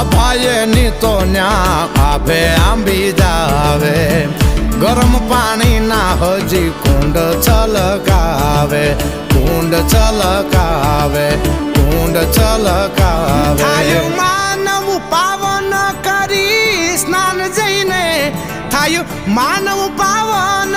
ભાઈએ ની તો ન્યા આભે આંબી જાવે ગરમ પાણી ના હજી કુંડ છલકાવે કુંડ છલકાવે કુંડ છલકાવે માનવ પાવન કરી સ્નાન જઈને થાયું માનવ પાવન